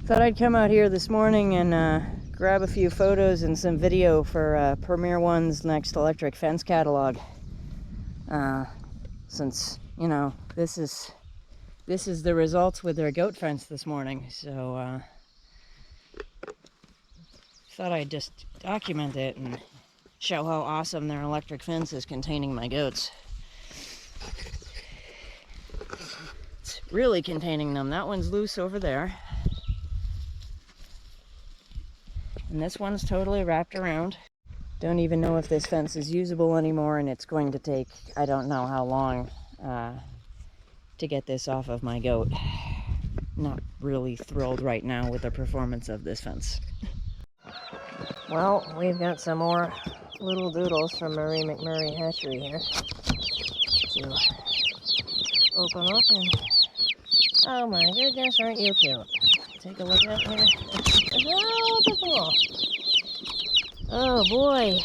Thought I'd come out here this morning and grab a few photos and some video for Premier One's next electric fence catalog. Since, you know, this is the results with their goat fence this morning, so thought I'd just document it and show how awesome their electric fence is containing my goats. It's really containing them. That one's loose over there. And this one's totally wrapped around. Don't even know if this fence is usable anymore, and it's going to take, I don't know how long, to get this off of my goat. Not really thrilled right now with the performance of this fence. Well, we've got some more little doodles from Murray McMurray hatchery here to open up, and oh my goodness, aren't you cute? Take a look at here. Oh, look at them all. Oh boy.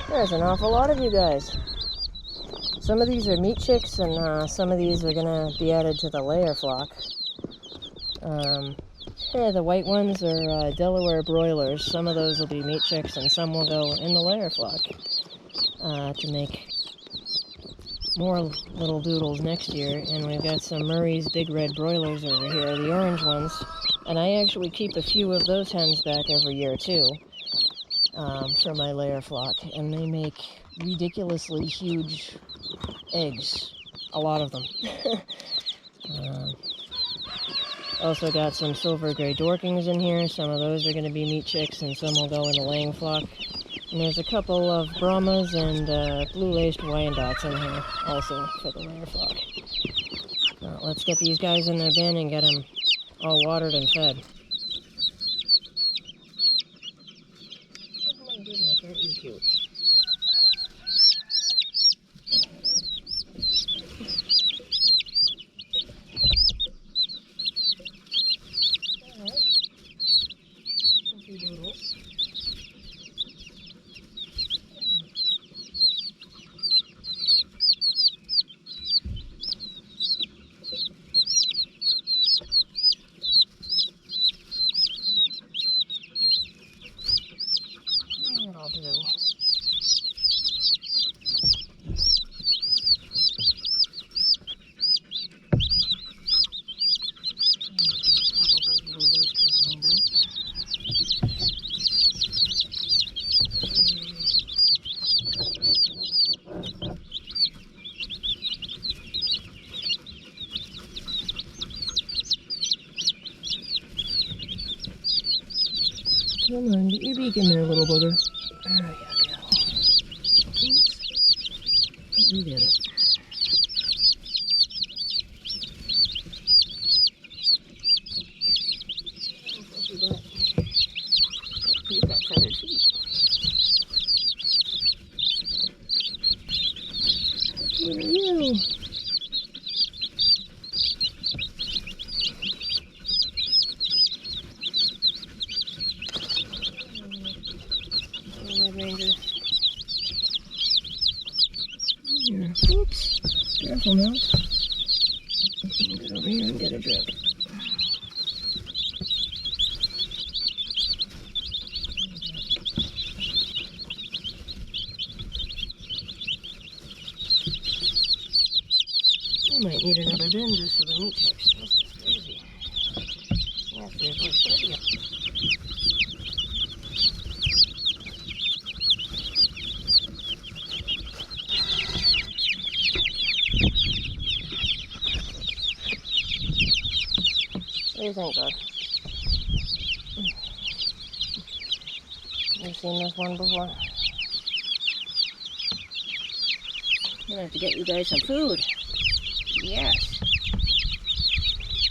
There's an awful lot of you guys. Some of these are meat chicks, and some of these are gonna be added to the layer flock. The white ones are Delaware broilers. Some of those will be meat chicks, and some will go in the layer flock to make more little doodles next year. And we've got some Murray's big red broilers over here, the orange ones. And I actually keep a few of those hens back every year too, for my layer flock. And they make ridiculously huge eggs, a lot of them. Also got some silver gray Dorkings in here. Some of those are going to be meat chicks, and some will go in the laying flock. And there's a couple of Brahmas and blue-laced Wyandottes in here also for the layer flock. Let's get these guys in their bin and get them all watered and fed. Oh my goodness, aren't you cute? Doodles. That'll do. Come on, get your beak in there, little bugger. There you go. Oops. You did it. You've got feathered feet. What are you? Red Ranger. Here. Oops. Careful now. Get over here and get a drink. We might need another bin just for the meat chicks. This is crazy. Yeah, there's like 30 of them. What do you think, bud? You've seen this one before? I'm gonna have to get you guys some food. Yes.